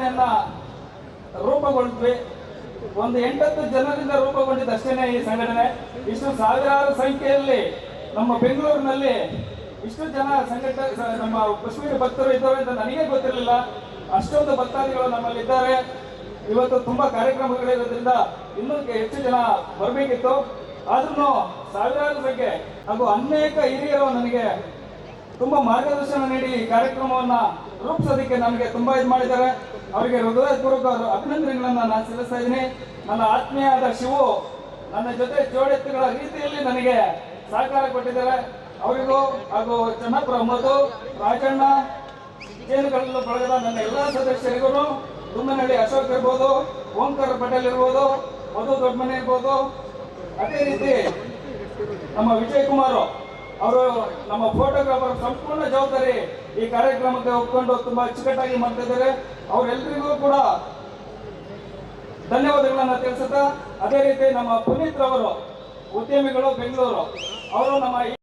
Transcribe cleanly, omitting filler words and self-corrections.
ಸಂಘಟನೆಯನ್ನ ರೂಪುಗೊಳಿದ್ವಿ. ಒಂದು 8-10 ಜನರಿಂದ ರೂಪುಗೊಂಡಿದ್ದು ಅಷ್ಟೇನೆ ಈ ಸಂಘಟನೆ. ಇಷ್ಟು ಸಾವಿರಾರು ಸಂಖ್ಯೆಯಲ್ಲಿ ನಮ್ಮ ಬೆಂಗಳೂರಿನಲ್ಲಿ ಇಷ್ಟು ಜನ ನಮ್ಮ ಕಾಶ್ಮೀರಿ ಭಕ್ತರು ಇದ್ದಾರೆ ಅಂತ ನನಗೆ ಗೊತ್ತಿರಲಿಲ್ಲ. ಅಷ್ಟೊಂದು ಭಕ್ತಾದಿಗಳು ನಮ್ಮಲ್ಲಿದ್ದಾರೆ. ಇವತ್ತು ತುಂಬಾ ಕಾರ್ಯಕ್ರಮಗಳಿರೋದ್ರಿಂದ ಇನ್ನೂ ಹೆಚ್ಚು ಜನ ಬರಬೇಕಿತ್ತು. ಆದ್ರೂ ಸಾವಿರಾರು ಸಂಖ್ಯೆ ಹಾಗೂ ಅನೇಕ ಹಿರಿಯರು ನನಗೆ ತುಂಬಾ ಮಾರ್ಗದರ್ಶನ ನೀಡಿ ಈ ಕಾರ್ಯಕ್ರಮವನ್ನ ರೂಪಿಸೋದಕ್ಕೆ ನನಗೆ ತುಂಬಾ ಇದು ಮಾಡಿದ್ದಾರೆ. ಅವರಿಗೆ ಹೃದಯಪೂರ್ವಕ ಅಭಿನಂದನೆಗಳನ್ನ ನಾನು ಸಲ್ಲಿಸ್ತಾ ಇದ್ದೀನಿ. ನನ್ನ ಆತ್ಮೀಯವಾದ ಶಿವು ನನ್ನ ಜೊತೆ ಜೋಡೆತ್ತುಗಳ ರೀತಿಯಲ್ಲಿ ನನಗೆ ಸಹಕಾರ ಕೊಟ್ಟಿದ್ದಾರೆ. ಅವರಿಗೂ ಹಾಗೂ ಚನ್ನಪುರ ಮಧು, ರಾಜಣ್ಣ, ಜೇನುಗಲ್ಲು ಬಳಗದ ನನ್ನ ಎಲ್ಲ ಸದಸ್ಯರಿಗೂ, ದುಮ್ಮನಹಳ್ಳಿ ಅಶೋಕ್ ಇರ್ಬೋದು, ಓಂಕಾರ ಪಟೇಲ್ ಇರ್ಬೋದು, ಮಧು ದೊಡ್ಡಮನೆ ಇರ್ಬೋದು, ಅದೇ ರೀತಿ ನಮ್ಮ ವಿಜಯ್ ಕುಮಾರ್ ಅವರು ನಮ್ಮ ಫೋಟೋಗ್ರಾಫರ್ ಸಂಪೂರ್ಣ ಜವಾಬ್ದಾರಿ ಈ ಕಾರ್ಯಕ್ರಮಕ್ಕೆ ಒಪ್ಕೊಂಡು ತುಂಬಾ ಅಚ್ಚುಕಟ್ಟಾಗಿ ಮಾಡ್ತಾ ಇದ್ದಾರೆ. ಅವರೆಲ್ಲರಿಗೂ ಕೂಡ ಧನ್ಯವಾದಗಳನ್ನ ತಿಳಿಸುತ್ತಾ, ಅದೇ ರೀತಿ ನಮ್ಮ ಪುನೀತ್ ರವರು ಉದ್ಯಮಿಗಳು ಬೆಂಗಳೂರು, ಅವರು ನಮ್ಮ ಈ